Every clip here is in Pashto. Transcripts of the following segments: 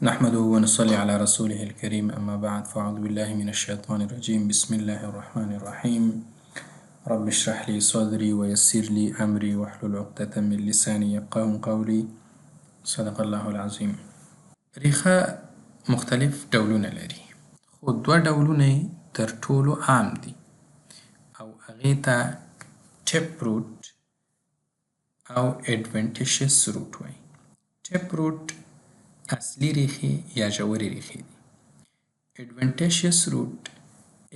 نحمده ونصلي على رسوله الكريم أما بعد فأعوذ بالله من الشيطان الرجيم بسم الله الرحمن الرحيم رب اشرح لي صدري ويسر لي أمري واحلل عقدة من لساني يفقهوا قولي صدق الله العظيم. ریښه مختلف ډولونه لري خو دوه ډولونه یې تر ټولو عام دي او هغې ته ټیپ روټ او اډونټیشس روټ وایي. ټیپ روټ اصلي ریښې یا ژورې ریښې دي. اډونټیشس روټ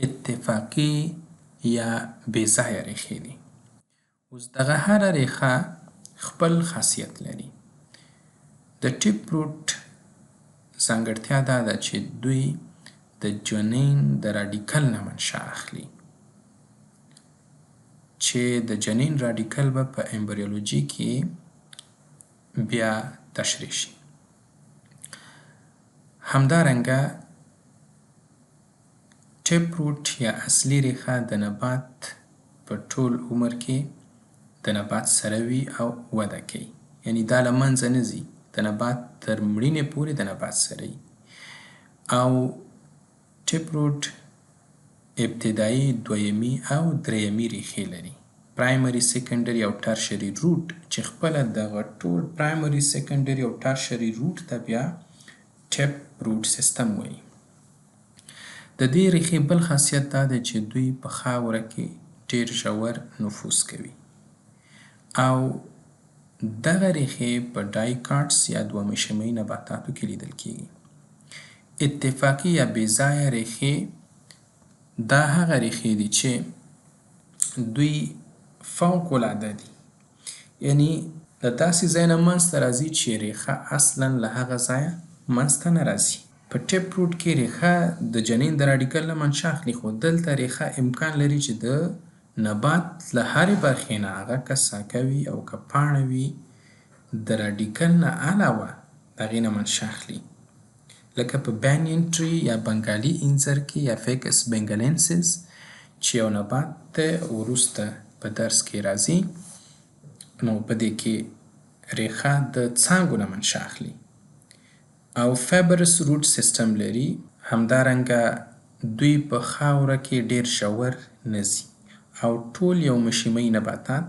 اتفاقي یا بېځایه ریښې دي. اوس دغه هره ریښه خپل خاصیت لري. د ټیپ روټ ځانګړتیا دا ده چې دوی د جنین د راډیکل نه منشأ اخلي چې د جنین راډیکل به په امبریولوژي کې بیا تشریح شي. همدارنګه ټیپ روټ یا اصلي ریښه د نبات په ټول عمر کې د نبات سره وي او وده کوي، یعنی دا له منځه نه ځي، د نبات تر مړینې پورې د نبات سره وي. او ټیپ روټ ابتدایي، دویمي او دریمي ریښې لري. پرایمري، سیکنډري او ټرشري روټ چې خپله دغه ټول پرایمري، سیکنډري او ټرشري روټ ته بیا ټیپ روټ سیستم وایي. د دې ریښې بل خاصیت دا دی چې دوی په خاوره کې ډیر ژور نفوذ کوي او دغه ریښې په ډایکاټس یا دوه مشیمه نباتاتو کې لیدل کیږي. اتفاقي یا بېځایه ریښې دا هغه ریښې دي چې دوی فوق العاده دي، یعنی له داسې ځای نه منځته راځي چې ریښه اصلا له هغه ځایه منځته نه راځي. په ټیپ روټ کې ریښه د جنین د راډیکل نه منشأ اخلي، خو دلته ریښه امکان لري چې د نبات له هرې برخې نه، هغه که ساقه وي او که پاڼه وي، د راډیکل نه علاوه د هغې نه منشأ اخلي. لکه په بانین ټري یا بنګالي انځر کې یا فیکس بنګالنسس چې یو نبات دی، وروسته په درس کې راځي، نو په دې کې ریښه د څانګو نه منشأ اخلي او فایبرس روټ سیستم لري. همدارنګه دوی په خاوره کې ډیر ژور نه ځي او ټول یو مشیمه نباتات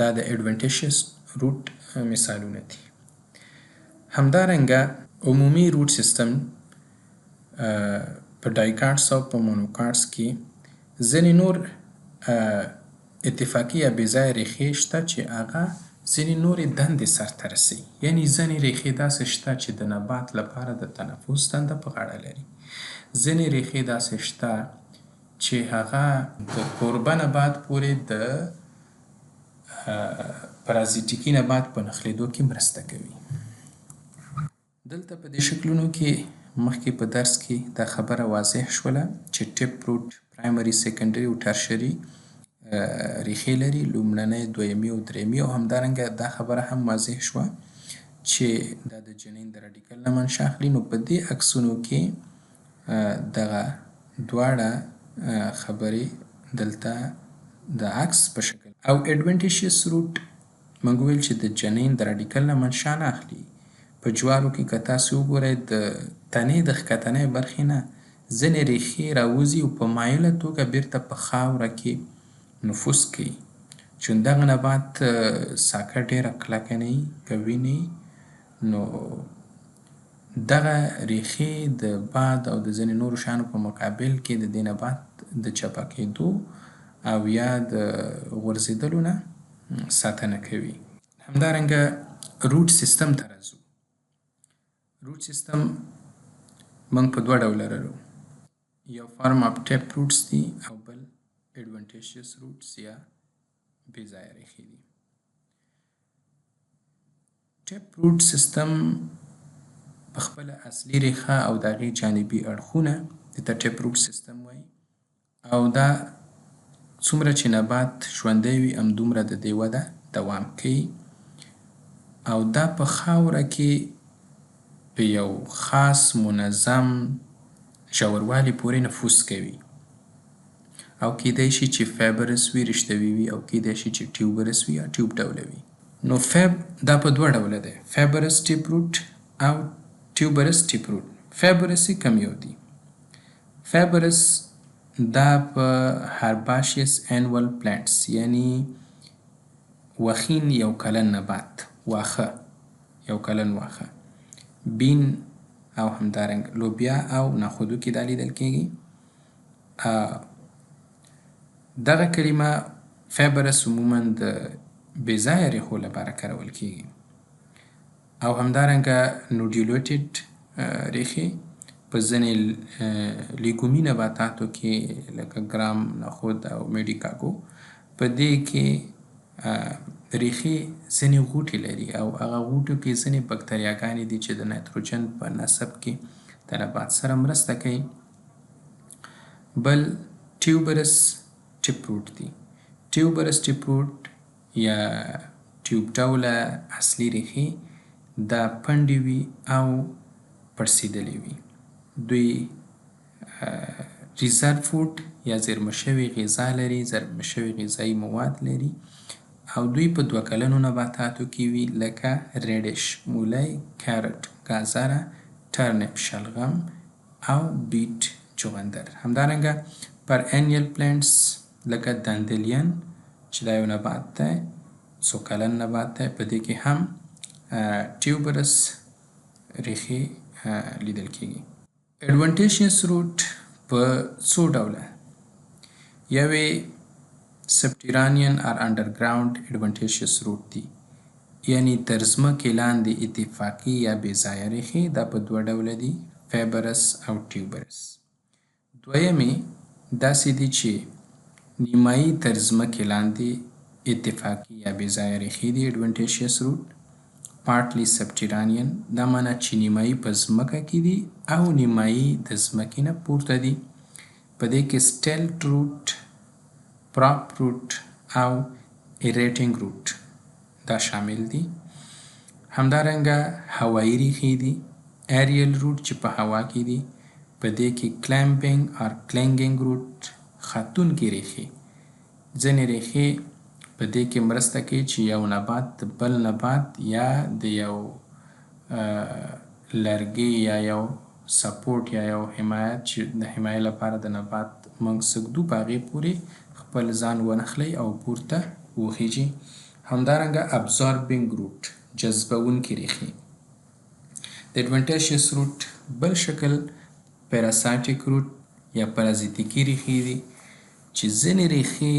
دا د اډونټیشس روټ مثالونه دي. همدارنګه عمومي روټ سیستم په ډایکاټس او په مونوکاټس کې ځینې نور اتفاقي یا بېځایه ریښې شته چې هغه ځینې نورې دندې سرته رسوي، یعنې ځینې ریښې داسې شته چې د نبات لپاره د تنفس دنده په غاړه لري. ځینې ریښې داسې شته چې هغه د کوربه نبات پورې د پرازیټیکي نبات په نښلېدو کې مرسته کوي. دلته په دې شکلونو کې مخکې په درس کې دا خبره واضح شوله چې ټیپ روټ پرایمري، سیکنډري او ټرشري ریښې لري، لومړنۍ، دویمي او دریمي. او همدارنګه دا خبره هم واضح شوه چې دا د جنین د راډیکل نه منشأ اخلي. نو په دې عکسونو کې دغه دواړه خبرې دلته د عکس په شکل. او اډونټیشس روټ موږ ویل چې د جنین د راډیکل نه منشأ نه اخلي. په جوارو کې که تاسې وګورئ د تنې د ښکتنۍ برخې نه ځینې ریښې راوځي او په مایله توګه بیرته په خاوره کې نفوذ کوي، چون دغه نبات ساقه ډیره کلکه نه وي، قوي نه وي، نو دغه ریښې د باد او د ځینې نورو شیانو په مقابل کې د دې نبات د چپه کېدو او یا د غورځېدلو نه ساتنه کوي. همدارنګه روټ سیستم ته راځو. روټ سیستم موږ په دوه ډوله لرو، یو فارم اف ټیپ روټس دي او بل اډونټیشس روټس یا بېځایه ریښې دي. ټیپ روټ سیستم په خپله اصلي ریښه او د هغې جانبي اړخونه دې ته ټیپ روټ سیستم وایي او دا څومره چې نبات ژوندی وي همدومره د دې وده دوام کوي او دا په خاوره کې په یو خاص منظم ژوروالي پورې نفوذ کوي او کیدای شي چې فایبرس وي، رشتوي وي، او کیدای شي چې ټیوبرس وي یا ټیوب ډوله وي. نو دا په دوه ډوله دی، فایبرس ټیپ روټ او ټیوبرس ټیپ روټ. فایبرسي کم یو دي. فایبرس دا په هرباشیس انوال پلانټس یعنی وخین یو کلن نبات، واښه یو کلن واښه، بین او همدارنګ لوبیا او نخودو کې دا لیدل کیږي. دغه کلمه فایبرس عموما د بې ځایه ریښو لپاره کارول کیږي او همدارنګه نوډیولیټډ ریښې په ځینې لیګومي نباتاتو کې لکه ګرام، نخود او میډیکاګو په دې کې ریښې ځینې غوټې لري او هغه غوټو کې ځینې بکتریاګانې دي چې د نایتروجن په نصب کې د نبات سره مرسته کوي. بل ټیوبرس ټیپ روټ دي. ټیوبرس ټیپ روټ یا ټیوب ډوله اصلي ریښې دا پنډې وي او پړسېدلې وي. دوی ریزرو فوډ یا زیرمه شوې غذا لري، زیرمه شوي غذایي مواد لري او دوی په 2 کلنو نباتاتو کې وي لکه ریډش، مولی، کارټ، ګازره، ټرنپ، شلغم او بیټ چغندر. همدارنګه پر انیل پلانټس لکه دندلین چې دا یو نبات دی، 2 کلن نبات دی، په دې کې هم ټیوبرس ریښې لیدل کیږي. اډوانټیشیس روټ په څو ډوله. یوې سبټیرانین or underground adventitious root دي، یعنی تر ځمکې لاندې اتفاقي یا بې ځایه ریښې. دا په 2 ډوله دي، فایبرس او ټیوبرس. دویمې داسې دي چې نیمایي تر ځمکې لاندې اتفاقي یا بې ځایه ریښې دي اډوانټیشیس روټ. پارټلی سبټیرانین دا معنی چې نیمایي په ځمکه کې دي او نیمایي د ځمکې نه پورته دي. په دې کې سټیلټ روټ، پراپ روټ او ایریټینګ روټ دا شامل دي. همدارنګه هوایي ریښې دي، ایریل روټ چې په هوا کې دي. په دې کې کلایمبینګ or کلینګینګ روټ ختونکي ریښې. ځینې ریښې په دې کې مرسته کوي چې یو نبات د بل نبات یا د یو لرګي یا یو سپورټ یا یو حمایت چې د حمایې لپاره د نبات موږ څه ږدو په هغې پورې خپل ځان ونښلوي او پورته وخیژي. همدارنګه ابزاربینګ روټ جذبونکي ریښې. د اډوانټیشیس روټ بل شکل پیراسایټیک روټ یا پرازیتیکي ریښې دي چې ځینې ریښې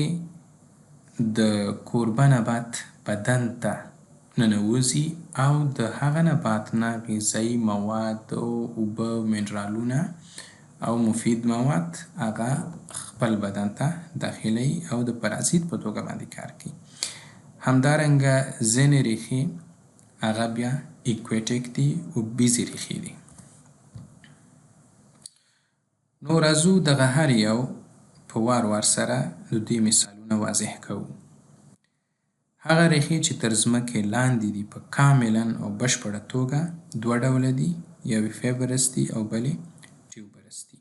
د کوربه نبات بدن ته ننوځي او د هغه نبات نه غذایي مواد، اوبه، منرالونه او مفید مواد هغه خپل بدن ته داخلوي او د پرازیت په توګه باندې کار کوي. همدارنګه ځینې ریښې هغه بیا ایکویټیک دي، اوبیزې ریښې دي. نو راځو دغه هر یو په وار سره د دوی مثالونه واضح کوو. هغه ریښې چې تر ځمکې لاندې دي په کاملا او بشپړه توګه 2 ډوله دي، یوې فایبرس دي او بلې ټیوبرس دي.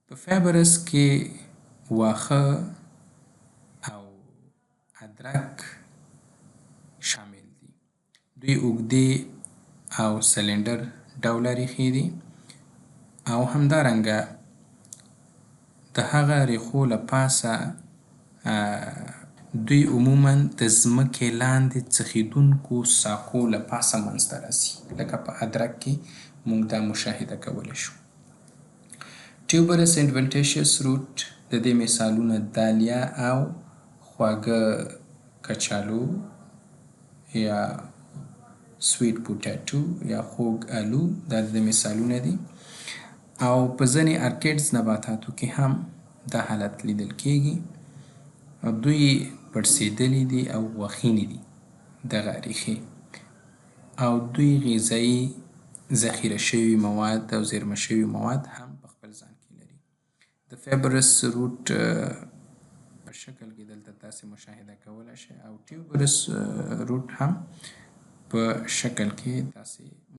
په فایبرس کې واښه او ادرک شامل دي. دوی اوږدې او سلنډر ډوله ریښې دي او همدارنګه د هغه ریښو له پاسه دوی عموما د ځمکې لاندې څخیدونکو ساقو له پاسه منځته راځي، لکه په ادرک کې موږ دا مشاهده کولی شو. ټیوبرس اډوانټیشیس روټ د دې مثالونه دالیا او خواږه کچالو یا سویټ پوټیټو یا خوږ الو دا د مثالونه دي او په ځینې ارکیډز نباتاتو کې هم دا حالت لیدل کیږي. دوی پړسېدلي دي او غوښینې دي دغه ریښې او دوی غذایي ذخیره شوي مواد او زیرمه شوي مواد هم په خپل ځان کې لري. د فایبرس روټ په شکل کې دلته تاسې مشاهده کولی شئ او ټیوبرس روټ هم په شکل کې تاسې